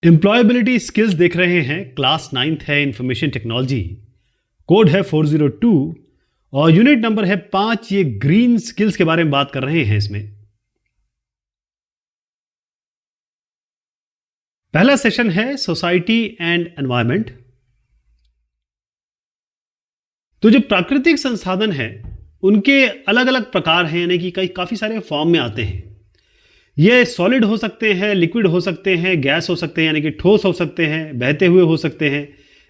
Employability skills देख रहे हैं। क्लास 9th है, इंफॉर्मेशन टेक्नोलॉजी। कोड है 402 और यूनिट नंबर है 5। ये ग्रीन स्किल्स के बारे में बात कर रहे हैं। इसमें पहला सेशन है सोसाइटी एंड एनवायरनमेंट। तो जो प्राकृतिक संसाधन है उनके अलग अलग प्रकार हैं, यानी कि काफी सारे फॉर्म में आते हैं। ये सॉलिड हो सकते हैं, लिक्विड हो सकते हैं, गैस हो सकते हैं, यानी कि ठोस हो सकते हैं, बहते हुए हो सकते हैं,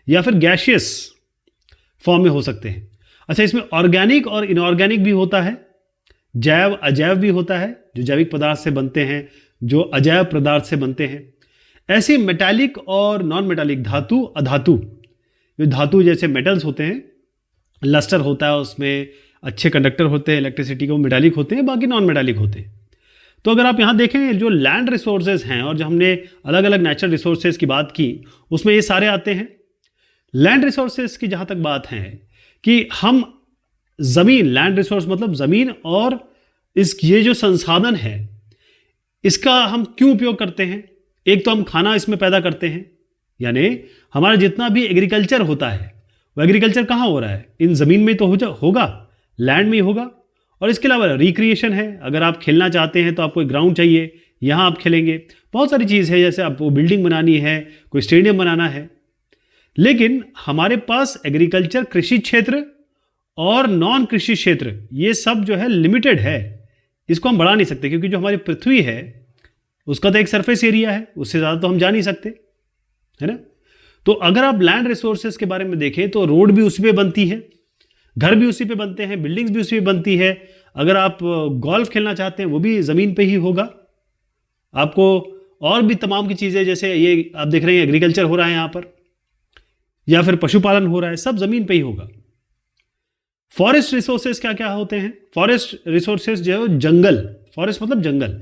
या फिर गैशियस फॉर्म में हो सकते हैं। अच्छा, इसमें ऑर्गेनिक और इनऑर्गेनिक भी होता है, जैव अजैव भी होता है, जो जैविक पदार्थ से बनते हैं, जो अजैव पदार्थ से बनते हैं। ऐसे मेटालिक और नॉन मेटालिक, धातु अधातु। जो धातु जैसे मेटल्स होते हैं, लस्टर होता है, उसमें अच्छे कंडक्टर होते हैं इलेक्ट्रिसिटी के, वो मेटालिक होते हैं, बाकी नॉन मेटालिक होते हैं। तो अगर आप यहाँ देखें, जो लैंड रिसोर्सेज हैं और जो हमने अलग अलग नेचुरल रिसोर्सेज की बात की, उसमें ये सारे आते हैं। लैंड रिसोर्सेज की जहाँ तक बात है कि हम ज़मीन, लैंड रिसोर्स मतलब ज़मीन, और ये जो संसाधन है इसका हम क्यों उपयोग करते हैं। एक तो हम खाना इसमें पैदा करते हैं, यानी हमारा जितना भी एग्रीकल्चर होता है वो एग्रीकल्चर कहाँ हो रहा है, इन ज़मीन में तो होगा, लैंड में ही होगा। और इसके अलावा रिक्रिएशन है, अगर आप खेलना चाहते हैं तो आपको एक ग्राउंड चाहिए, यहाँ आप खेलेंगे। बहुत सारी चीज़ है, जैसे आपको बिल्डिंग बनानी है, कोई स्टेडियम बनाना है। लेकिन हमारे पास एग्रीकल्चर, कृषि क्षेत्र और नॉन कृषि क्षेत्र, ये सब जो है लिमिटेड है, इसको हम बढ़ा नहीं सकते, क्योंकि जो हमारी पृथ्वी है उसका तो एक सरफेस एरिया है, उससे ज़्यादा तो हम जा नहीं सकते, है ना। तो अगर आप लैंड रिसोर्सेज के बारे में देखें तो रोड भी उसी पे बनती है, घर भी उसी पे बनते हैं, बिल्डिंग्स भी उसी पे बनती है। अगर आप गोल्फ खेलना चाहते हैं वो भी ज़मीन पे ही होगा। आपको और भी तमाम की चीज़ें, जैसे ये आप देख रहे हैं एग्रीकल्चर हो रहा है यहाँ पर, या फिर पशुपालन हो रहा है, सब ज़मीन पे ही होगा। फॉरेस्ट रिसोर्सेज क्या क्या होते हैं? फॉरेस्ट रिसोर्सेज जो है जंगल, फॉरेस्ट मतलब जंगल।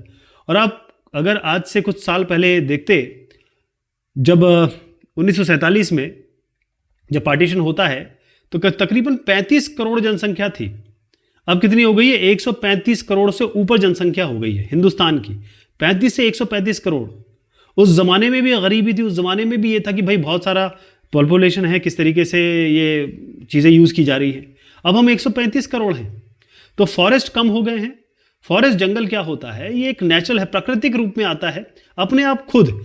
और आप अगर आज से कुछ साल पहले देखते, जब 1947 में जब पार्टीशन होता है तो तकरीबन 35 करोड़ जनसंख्या थी। अब कितनी हो गई है? 135 करोड़ से ऊपर जनसंख्या हो गई है हिंदुस्तान की। 35 से 135 करोड़। उस जमाने में भी गरीबी थी, उस जमाने में भी ये था कि भाई बहुत सारा पॉपुलेशन है, किस तरीके से ये चीज़ें यूज़ की जा रही है। अब हम 135 करोड़ हैं, तो फॉरेस्ट कम हो गए हैं। फॉरेस्ट जंगल क्या होता है? ये एक नेचुरल है, प्राकृतिक रूप में आता है अपने आप खुद।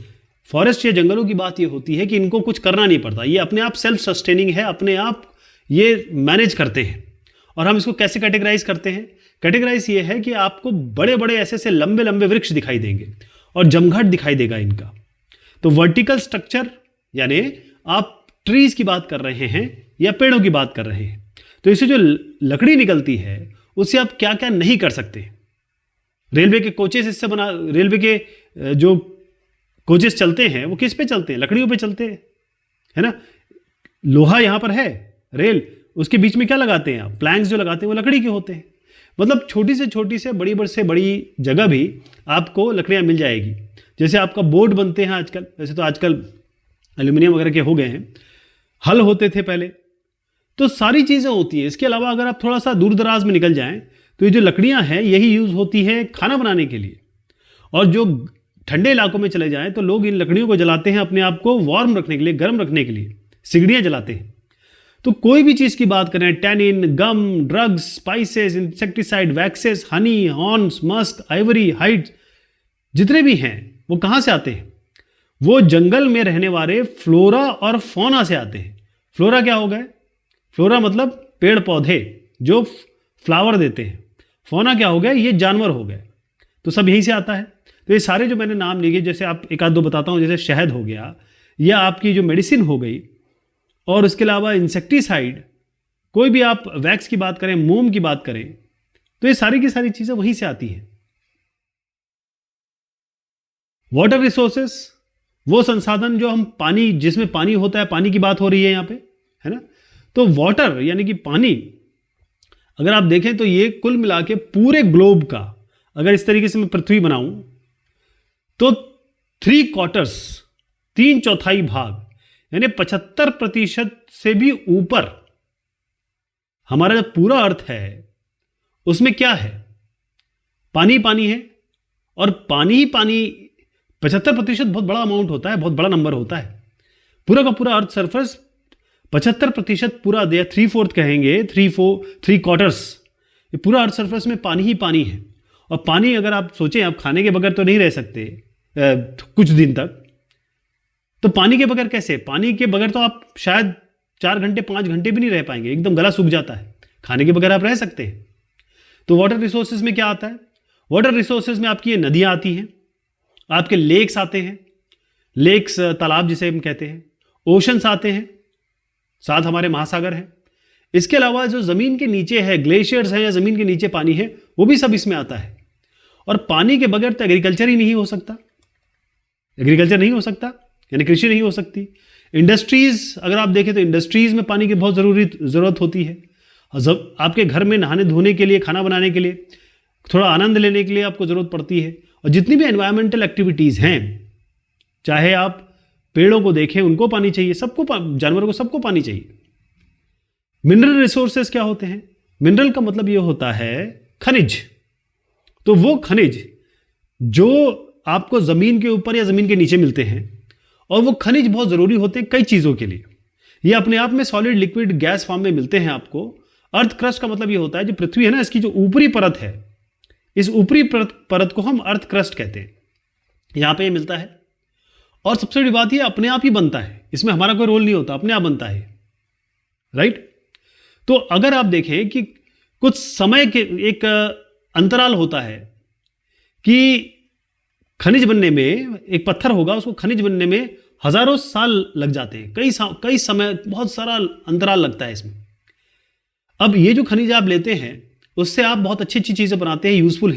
फॉरेस्ट या जंगलों की बात ये होती है कि इनको कुछ करना नहीं पड़ता, ये अपने आप सेल्फ सस्टेनिंग है, अपने आप ये मैनेज करते हैं। और हम इसको कैसे कैटेगराइज करते हैं? कैटेगराइज ये है कि आपको बड़े बड़े ऐसे लंबे लंबे वृक्ष दिखाई देंगे और जमघट दिखाई देगा इनका। तो वर्टिकल स्ट्रक्चर, यानी आप ट्रीज की बात कर रहे हैं या पेड़ों की बात कर रहे हैं, तो इससे जो लकड़ी निकलती है उससे आप क्या क्या नहीं कर सकते। रेलवे के कोचेस इससे बना, रेलवे के जो कोचेस चलते हैं वो किस पे चलते हैं? लकड़ियों पे चलते हैं, है ना। लोहा यहाँ पर है, रेल, उसके बीच में क्या लगाते हैं आप? प्लैंक्स जो लगाते हैं वो लकड़ी के होते हैं। मतलब छोटी से बड़ी जगह भी आपको लकड़ियाँ मिल जाएगी। जैसे आपका बोर्ड बनते हैं आजकल, वैसे तो आजकल एल्यूमिनियम वगैरह के हो गए हैं, हल होते थे पहले, तो सारी चीज़ें होती है। इसके अलावा अगर आप थोड़ा सा दूर दराज में निकल जाएं तो ये जो लकड़ियाँ हैं यही यूज़ होती है खाना बनाने के लिए। और जो ठंडे इलाकों में चले जाएं तो लोग इन लकड़ियों को जलाते हैं अपने आप को वार्म रखने के लिए, गर्म रखने के लिए, सिगड़ियाँ जलाते हैं। तो कोई भी चीज़ की बात करें, tannin, gum, drugs, spices, insecticide, waxes, honey, horns, musk, ivory, hide, जितने भी हैं वो कहाँ से आते हैं? वो जंगल में रहने वाले फ्लोरा और फौना से आते हैं। फ्लोरा क्या हो गए? फ्लोरा मतलब पेड़ पौधे जो फ्लावर देते हैं। फौना क्या हो गए? ये जानवर हो गए। तो सब यहीं से आता है। तो ये सारे जो मैंने नाम लिए, जैसे आप एक आध दो बताता हूँ, जैसे शहद हो गया, या आपकी जो मेडिसिन हो गई, और उसके अलावा इंसेक्टिसाइड, कोई भी आप वैक्स की बात करें, मोम की बात करें, तो ये सारी की सारी चीज़ें वहीं से आती हैं। वाटर रिसोर्सेस, वो संसाधन जो हम पानी, जिसमें पानी होता है, पानी की बात हो रही है यहाँ पे, है ना। तो वाटर यानी कि पानी, अगर आप देखें तो ये कुल मिला के पूरे ग्लोब का, अगर इस तरीके से मैं पृथ्वी बनाऊं तो 3/4, 3/4 भाग, यानी 75% से भी ऊपर हमारा जो पूरा अर्थ है उसमें क्या है? पानी पानी है। और पानी ही पानी 75% बहुत बड़ा अमाउंट होता है, बहुत बड़ा नंबर होता है। पूरा का पूरा अर्थ सरफेस 75% पूरा दिया, 3/4 कहेंगे, 3/4 ये पूरा अर्थ सरफेस में पानी ही पानी है। और पानी अगर आप सोचें, आप खाने के बगैर तो नहीं रह सकते कुछ दिन तक, तो पानी के बगैर कैसे? पानी के बगैर तो आप शायद 4 घंटे 5 घंटे भी नहीं रह पाएंगे, एकदम गला सूख जाता है। खाने के बगैर आप रह सकते हैं। तो वाटर रिसोर्सेज में क्या आता है? वाटर रिसोर्सेज में आपकी ये नदियां आती हैं, आपके लेक्स आते हैं, लेक्स तालाब जिसे हम कहते हैं, ओशंस आते हैं, साथ हमारे महासागर हैं। इसके अलावा जो ज़मीन के नीचे है, ग्लेशियर्स हैं या ज़मीन के नीचे पानी है, वो भी सब इसमें आता है। और पानी के बगैर तो एग्रीकल्चर ही नहीं हो सकता, एग्रीकल्चर नहीं हो सकता, यानी कृषि नहीं हो सकती। इंडस्ट्रीज अगर आप देखें तो इंडस्ट्रीज में पानी की बहुत ज़रूरत होती है। जब आपके घर में नहाने धोने के लिए, खाना बनाने के लिए, थोड़ा आनंद लेने के लिए आपको ज़रूरत पड़ती है। और जितनी भी एनवायरमेंटल एक्टिविटीज़ हैं, चाहे आप पेड़ों को देखें, उनको पानी चाहिए, सबको, जानवरों को, सबको पानी चाहिए। मिनरल रिसोर्सेज क्या होते हैं? मिनरल का मतलब ये होता है खनिज। तो वो खनिज जो आपको ज़मीन के ऊपर या ज़मीन के नीचे मिलते हैं, और वो खनिज बहुत ज़रूरी होते हैं कई चीज़ों के लिए। ये अपने आप में सॉलिड, लिक्विड, गैस फॉर्म में मिलते हैं आपको। अर्थ क्रस्ट का मतलब ये होता है, जो पृथ्वी है ना, इसकी जो ऊपरी परत है, इस ऊपरी परत को हम अर्थ क्रस्ट कहते हैं। यहां पे ये मिलता है। और सबसे बड़ी बात ये अपने आप ही बनता है, इसमें हमारा कोई रोल नहीं होता, अपने आप बनता है, राइट। तो अगर आप देखें कि कुछ समय के एक अंतराल होता है कि खनिज बनने में, एक पत्थर होगा, उसको खनिज बनने में हजारों साल लग जाते हैं, कई समय, बहुत सारा अंतराल लगता है इसमें। अब ये जो खनिज आप लेते हैं, उससे आप बहुत अच्छी अच्छी चीज़ें बनाते हैं, यूजफुल,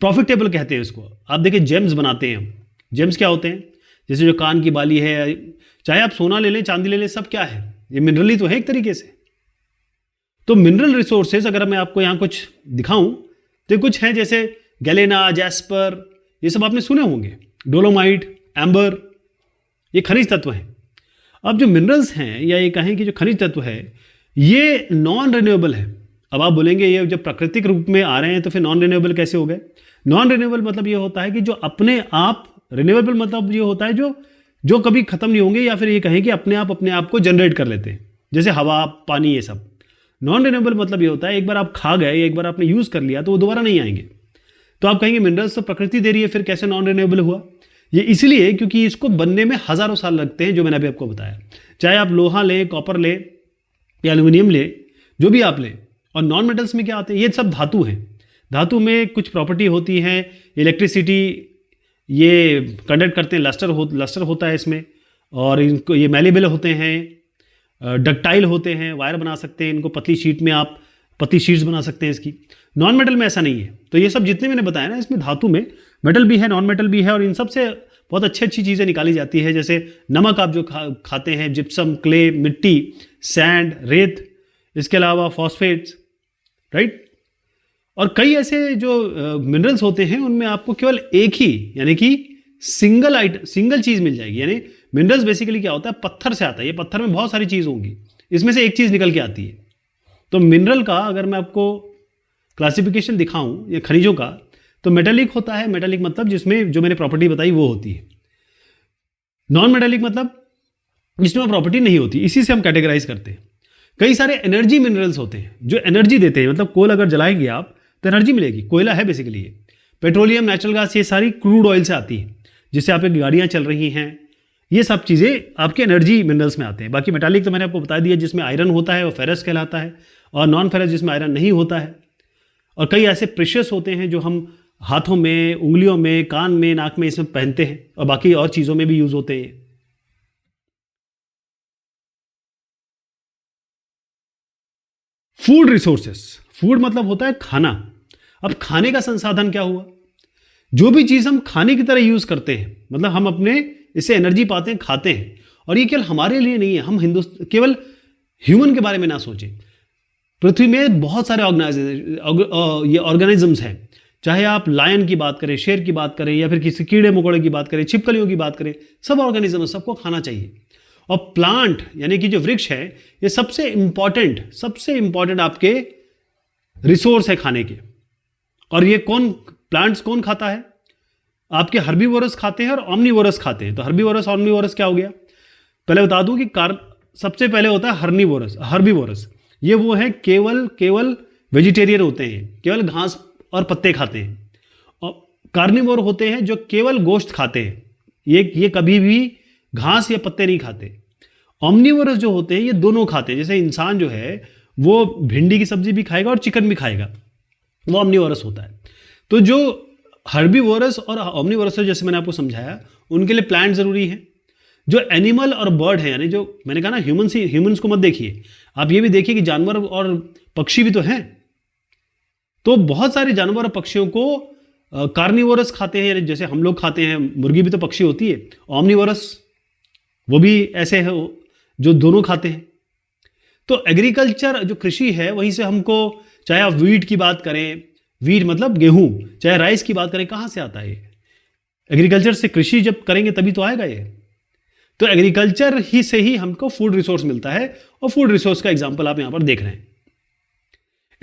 प्रॉफिटेबल कहते हैं इसको। आप देखिए जेम्स बनाते हैं। जेम्स क्या होते हैं? जैसे जो कान की बाली है, चाहे आप सोना ले लें, चांदी ले लें, सब क्या है? ये मिनरल ही तो है एक तरीके से। तो मिनरल रिसोर्सेज अगर मैं आपको यहाँ कुछ दिखाऊं तो कुछ हैं, जैसे गैलेना, जैस्पर, ये सब आपने सुने होंगे, डोलोमाइट, एम्बर, ये खनिज तत्व हैं। अब जो मिनरल्स हैं, या ये कहें कि जो खनिज तत्व है, ये नॉन रिन्यूएबल है। अब आप बोलेंगे ये जब प्राकृतिक रूप में आ रहे हैं तो फिर नॉन रिन्यूएबल कैसे हो गए? नॉन रिन्यूएबल मतलब ये होता है कि जो अपने आप, रिन्यूएबल मतलब ये होता है जो कभी खत्म नहीं होंगे, या फिर ये कहें कि अपने आप को जनरेट कर लेते हैं, जैसे हवा, पानी, ये सब। नॉन रिन्यूएबल मतलब ये होता है एक बार आप खा गए, एक बार आपने यूज़ कर लिया तो वो दोबारा नहीं आएंगे। तो आप कहेंगे मिनरल्स तो प्रकृति दे रही है, फिर कैसे नॉन रिन्यूएबल हुआ? ये इसलिए क्योंकि इसको बनने में हज़ारों साल लगते हैं, जो मैंने अभी आपको बताया। चाहे आप लोहा लें, कॉपर लें या एल्यूमिनियम लें, जो भी आप लें। और नॉन मेटल्स में क्या आते हैं? ये सब धातु हैं। धातु में कुछ प्रॉपर्टी होती है, इलेक्ट्रिसिटी ये कंडक्ट करते हैं, लस्टर होता है इसमें, और इनको ये मैलेबल होते हैं, डक्टाइल होते हैं, वायर बना सकते हैं इनको, पतली शीट में आप पतली शीट्स बना सकते हैं इसकी। नॉन मेटल में ऐसा नहीं है। तो ये सब जितने मैंने बताया ना, इसमें धातु में मेटल भी है, नॉन मेटल भी है, और इन सब से बहुत अच्छी चीज़ें निकाली जाती है। जैसे नमक आप जो खाते हैं, जिप्सम, क्ले, मिट्टी, सैंड, रेत, इसके अलावा फॉस्फेट्स, राइट। और कई ऐसे जो मिनरल्स होते हैं, उनमें आपको केवल एक ही, यानी कि सिंगल चीज़ मिल जाएगी। यानी मिनरल्स बेसिकली क्या होता है? पत्थर से आता है। ये पत्थर में बहुत सारी चीज़ होंगी, इसमें से एक चीज़ निकल के आती है। तो मिनरल का अगर मैं आपको क्लासिफिकेशन दिखाऊं ये खनिजों का, तो मेटालिक होता है। मेटालिक मतलब जिसमें जो मैंने प्रॉपर्टी बताई वो होती है। नॉन मेटालिक मतलब जिसमें प्रॉपर्टी नहीं होती, इसी से हम कैटेगराइज करते हैं। कई सारे एनर्जी मिनरल्स होते हैं जो एनर्जी देते हैं, मतलब कोल अगर जलाएंगे आप तो एनर्जी मिलेगी। कोयला है बेसिकली ये। पेट्रोलियम, नेचुरल गैस, ये सारी क्रूड ऑयल से आती है, जिससे आपकी गाड़ियाँ चल रही हैं। ये सब चीज़ें आपके एनर्जी मिनरल्स में आते हैं। बाकी मेटालिक तो मैंने आपको बता दिया, जिसमें आयरन होता है वो फेरस कहलाता है, और नॉन फेरस जिसमें आयरन नहीं होता है। और कई ऐसे प्रेशियस होते हैं जो हम हाथों में, उंगलियों में, कान में, नाक में, इसमें पहनते हैं, और बाकी और चीज़ों में भी यूज़ होते हैं। फूड रिसोर्सेस, फूड मतलब होता है खाना। अब खाने का संसाधन क्या हुआ? जो भी चीज़ हम खाने की तरह यूज़ करते हैं, मतलब हम अपने इससे एनर्जी पाते हैं, खाते हैं। और ये केवल हमारे लिए नहीं है, हम केवल ह्यूमन के बारे में ना सोचें। पृथ्वी में बहुत सारे ऑर्गेनिजम्स हैं, चाहे आप लायन की बात करें, शेर की बात करें, या फिर किसी कीड़े मकोड़े की बात करें, छिपकलियों की बात करें, सब ऑर्गेनिज्म, सबको खाना चाहिए। और प्लांट यानी कि जो वृक्ष है, ये सबसे इंपॉर्टेंट आपके रिसोर्स है खाने के। और ये प्लांट्स कौन खाता है? आपके हर्बीवोरस खाते हैं और ऑमनीवोरस खाते हैं। तो हर्बीवोरस ऑमनीवोरस क्या हो गया? पहले बता दूं कि सबसे पहले होता है हर्बीवोरस। ये वो है केवल वेजिटेरियन होते हैं, केवल घास और पत्ते खाते हैं। और कार्निवोर होते हैं जो केवल गोश्त खाते हैं, ये कभी भी घास या पत्ते नहीं खाते। ऑमनीवोरस जो होते हैं ये दोनों खाते हैं। जैसे इंसान जो है वो भिंडी की सब्जी भी खाएगा और चिकन भी खाएगा, वो ऑमनीवोरस होता है। तो जो हर्बीवोरस और ऑमनीवोरस जैसे मैंने आपको समझाया, उनके लिए प्लांट जरूरी है। जो एनिमल और बर्ड है, यानी जो मैंने कहा ना ह्यूमंस को मत देखिए, आप ये भी देखिए कि जानवर और पक्षी भी तो हैं। तो बहुत सारे जानवर और पक्षियों को कार्निवोरस खाते हैं, जैसे हम लोग खाते हैं, मुर्गी भी तो पक्षी होती है। ऑमनीवोरस वो भी ऐसे है जो दोनों खाते हैं। तो एग्रीकल्चर जो कृषि है, वहीं से हमको, चाहे आप वीट की बात करें, वीट मतलब गेहूं, चाहे राइस की बात करें, कहां से आता है? एग्रीकल्चर से कृषि जब करेंगे तभी तो आएगा ये। तो एग्रीकल्चर ही से ही हमको फूड रिसोर्स मिलता है, और फूड रिसोर्स का एग्जांपल आप यहां पर देख रहे हैं।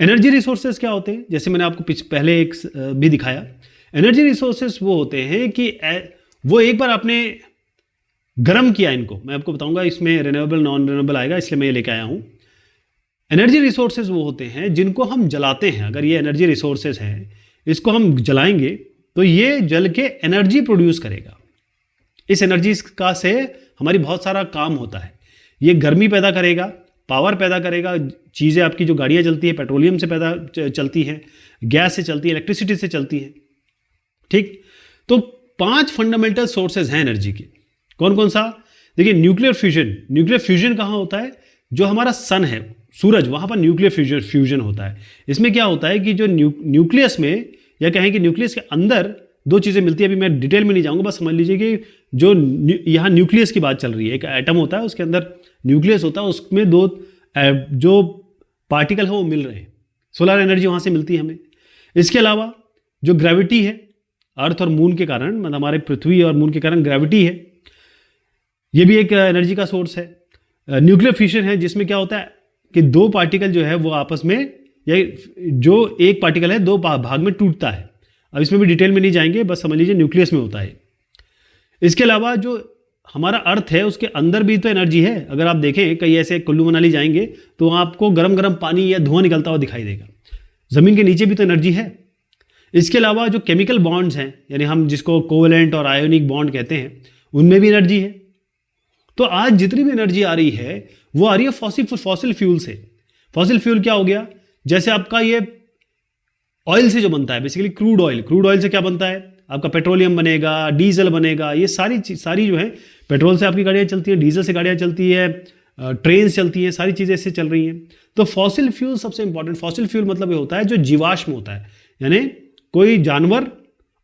एनर्जी रिसोर्सेज क्या होते हैं? जैसे मैंने आपको पहले एक भी दिखाया, एनर्जी रिसोर्सेज वो होते हैं कि वो एक बार आपने गर्म किया इनको, मैं आपको बताऊंगा इसमें रिन्यूएबल नॉन रिन्यूएबल आएगा, इसलिए मैं ये लेके आया हूं। एनर्जी रिसोर्सेज वो होते हैं जिनको हम जलाते हैं। अगर ये एनर्जी रिसोर्सेज हैं, इसको हम जलाएंगे तो ये जल के एनर्जी प्रोड्यूस करेगा। इस एनर्जी का से हमारी बहुत सारा काम होता है। ये गर्मी पैदा करेगा, पावर पैदा करेगा। चीज़ें आपकी जो गाड़ियाँ चलती है पेट्रोलियम से पैदा चलती हैं, गैस से चलती है, इलेक्ट्रिसिटी से चलती है। ठीक, तो 5 फंडामेंटल सोर्सेज हैं एनर्जी के। कौन कौन सा? देखिए, न्यूक्लियर फ्यूजन कहाँ होता है? जो हमारा सन है, सूरज, वहाँ पर न्यूक्लियर फ्यूजन होता है। इसमें क्या होता है कि जो न्यूक्लियस में, या कहें कि न्यूक्लियस के अंदर दो चीज़ें मिलती है। अभी मैं डिटेल में नहीं जाऊँगा, बस समझ लीजिए कि जो यहाँ न्यूक्लियस की बात चल रही है। एक एटम होता है, उसके अंदर न्यूक्लियस होता है, उसमें दो जो पार्टिकल है वो मिल रहे हैं। सोलर एनर्जी वहाँ से मिलती है हमें। इसके अलावा जो ग्रेविटी है, अर्थ और मून के कारण, मतलब हमारे पृथ्वी और मून के कारण ग्रेविटी है, ये भी एक एनर्जी का सोर्स है। न्यूक्लियर फिशन है, जिसमें क्या होता है कि दो पार्टिकल जो है वो आपस में, या जो एक पार्टिकल है दो भाग में टूटता है। अब इसमें भी डिटेल में नहीं जाएंगे, बस समझ लीजिए न्यूक्लियस में होता है। इसके अलावा जो हमारा अर्थ है, उसके अंदर भी तो एनर्जी है। अगर आप देखें, कहीं ऐसे कुल्लू मनाली जाएंगे तो आपको गरम गरम पानी या धुआं निकलता हुआ दिखाई देगा। ज़मीन के नीचे भी तो एनर्जी है। इसके अलावा जो केमिकल बॉन्ड्स हैं, यानी हम जिसको कोवेलेंट और आयोनिक बॉन्ड कहते हैं, उनमें भी एनर्जी है। तो आज जितनी भी एनर्जी आ रही है वो आ रही है फॉसिल फ्यूल से। फॉसिल फ्यूल क्या हो गया? जैसे आपका ये ऑयल से जो बनता है, बेसिकली क्रूड ऑयल से क्या बनता है? आपका पेट्रोलियम बनेगा, डीजल बनेगा। ये सारी जो है, पेट्रोल से आपकी गाड़ियाँ चलती है, डीजल से गाड़ियाँ चलती है, ट्रेन चलती हैं, सारी चीज़ें इससे चल रही हैं। तो फॉसिल फ्यूल सबसे इंपॉर्टेंट। फॉसिल फ्यूल मतलब ये होता है जो जीवाश्म होता है, यानी कोई जानवर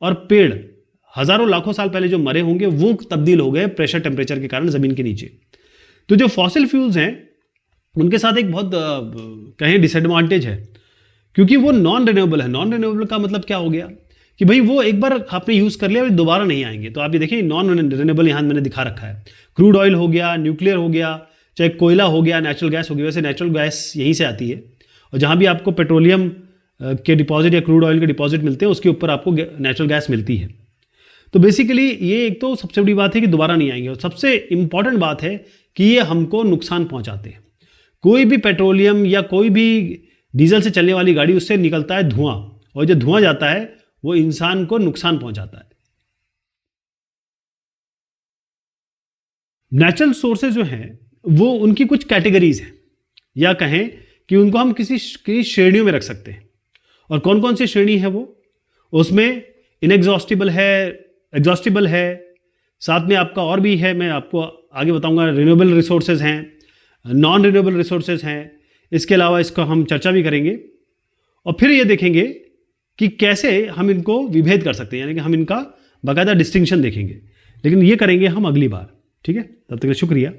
और पेड़ हजारों लाखों साल पहले जो मरे होंगे वो तब्दील हो गए प्रेशर टेम्परेचर के कारण ज़मीन के नीचे। तो जो फॉसिल फ्यूल्स हैं उनके साथ एक बहुत कहें डिसएडवांटेज है, क्योंकि वो नॉन रिन्यूएबल है। नॉन रिन्यूएबल का मतलब क्या हो गया कि भाई वो एक बार आपने यूज़ कर लिया, दोबारा नहीं आएंगे। तो आप ये देखिए, नॉन रिन्यूएबल यहाँ मैंने दिखा रखा है। क्रूड ऑयल हो गया, न्यूक्लियर हो गया, चाहे कोयला हो गया, नेचुरल गैस हो गया। वैसे नेचुरल गैस यहीं से आती है, और जहाँ भी आपको पेट्रोलियम के डिपॉजिट या क्रूड ऑयल के डिपॉजिट मिलते हैं, उसके ऊपर आपको नेचुरल गैस मिलती है। तो बेसिकली ये एक तो सबसे बड़ी बात है कि दोबारा नहीं आएंगे, और सबसे इंपॉर्टेंट बात है कि ये हमको नुकसान पहुंचाते हैं। कोई भी पेट्रोलियम या कोई भी डीजल से चलने वाली गाड़ी, उससे निकलता है धुआं, और जो धुआं जाता है वो इंसान को नुकसान पहुंचाता है। नेचुरल सोर्सेज जो हैं वो उनकी कुछ कैटेगरीज हैं, या कहें कि उनको हम किसी श्रेणियों में रख सकते हैं। और कौन कौन सी श्रेणी है वो? उसमें इनएग्जॉस्टिबल है, एग्जॉस्टिबल है, साथ में आपका और भी है, मैं आपको आगे बताऊंगा। रिन्यूएबल रिसोर्सेज हैं, नॉन रिन्यूएबल रिसोर्सेज हैं। इसके अलावा इसका हम चर्चा भी करेंगे, और फिर ये देखेंगे कि कैसे हम इनको विभेद कर सकते हैं, यानी कि हम इनका बाकायदा डिस्टिंक्शन देखेंगे। लेकिन ये करेंगे हम अगली बार, ठीक है? तब तक शुक्रिया,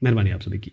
मेहरबानी आप सभी की।